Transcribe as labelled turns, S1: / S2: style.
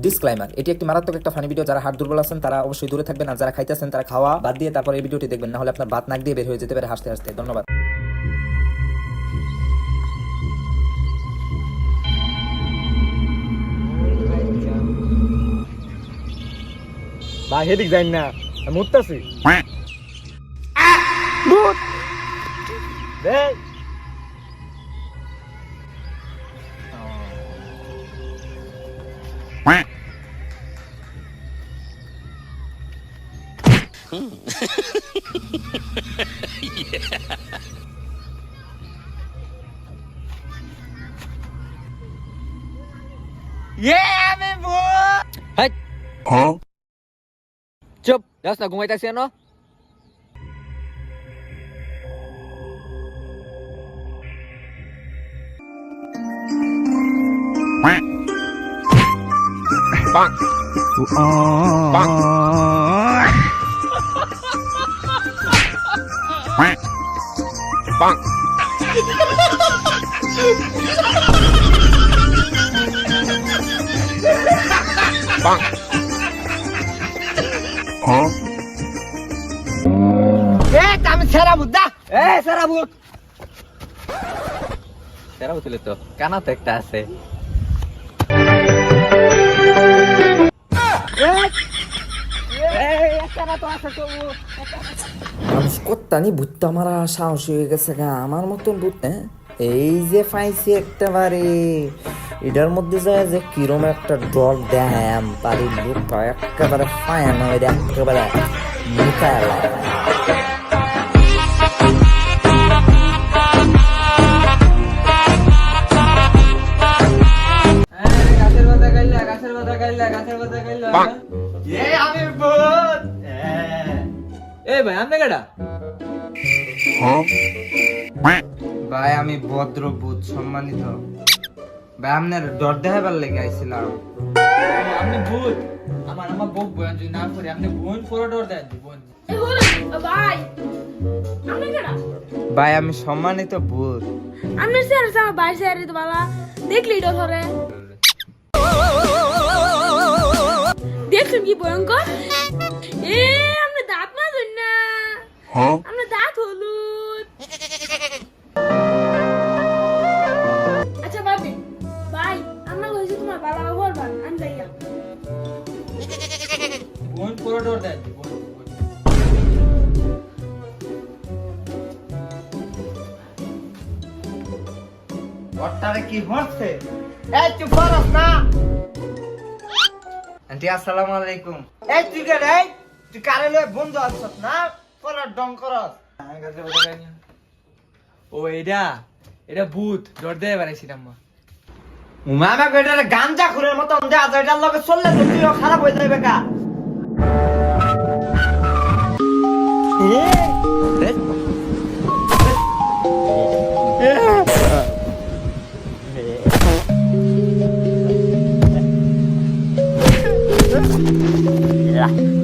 S1: Disclaimer, এটি একটি মারাত্মক একটা ফানি ভিডিও। যারা হাড় দুর্বল আছেন তারা অবশ্যই দূরে থাকবেন, আর যারা খাইতেছেন তারা খাওয়া বাদ দিয়ে তারপর এই ভিডিওটি দেখবেন, না হলে আপনার ভাত নাক দিয়ে বের হয়ে যেতে পারে হাসতে হাসতে। ধন্যবাদ।
S2: ভাই হেদিক যাই না, আমি উঠতেছি।
S3: চুপ, যাস না, ঘুমাইতেছি না।
S2: আমি সেরা বুদ্ধা, সেরা বুদ্ধ।
S3: সেরা হইলে তো কানা তো একটা আছে।
S1: মানুষ কত্তানি ভূতটা মারা সাহস হয়ে গেছে গা, আমার মতন ভূত না। এই যে পাইছি একটাবারে, এটার মধ্যে যায় যে কিরম একটা ডর দেয় পারি, লোকটা একেবারে ফায়ান হয়ে দেয়, একেবারে মুখায়
S3: ভাই আপনি কেডা?
S4: ভাই আমি ভদ্র ভূত সম্মানিত ভাই, আপনার ডর দেখাবার লেগে আইছিলাম।
S3: আপনি ভূত? আমার বউ বয়ান যদি না করে আপনি বোন পরে ডর দেন বোন।
S5: ভাই আপনি কেডা?
S4: ভাই আমি সম্মানিত ভূত।
S5: আপনি স্যার আমার ভাই স্যার তো বালা দেখলি তো ধরে দেখছেন কি ভয়ঙ্কর। আপনি দাঁত মাজুন না, আপনার দাঁত হলুদ। আচ্ছা ভাবি ভাই, আমরা কইছি তোমার বালা করবা আমি যাইয়া
S3: বোন পরে ডর দেন।
S4: ওটারে কি হচ্ছে? এই চুপ করস না। আন্টি আসসালামু আলাইকুম। এই তুই কে রে? তুই কারে লয়ে বন্ধু আছস না? পরা ডং করস।
S3: ও এটা ভূত, ডর দেয় বানাইছিলাম।
S4: মামা কইটারে গাঞ্জা খুরের মতন দেয়া যায়, এটার লগে চললে তো তুইও খারাপ হয়ে যাবে কা।
S2: Yeah.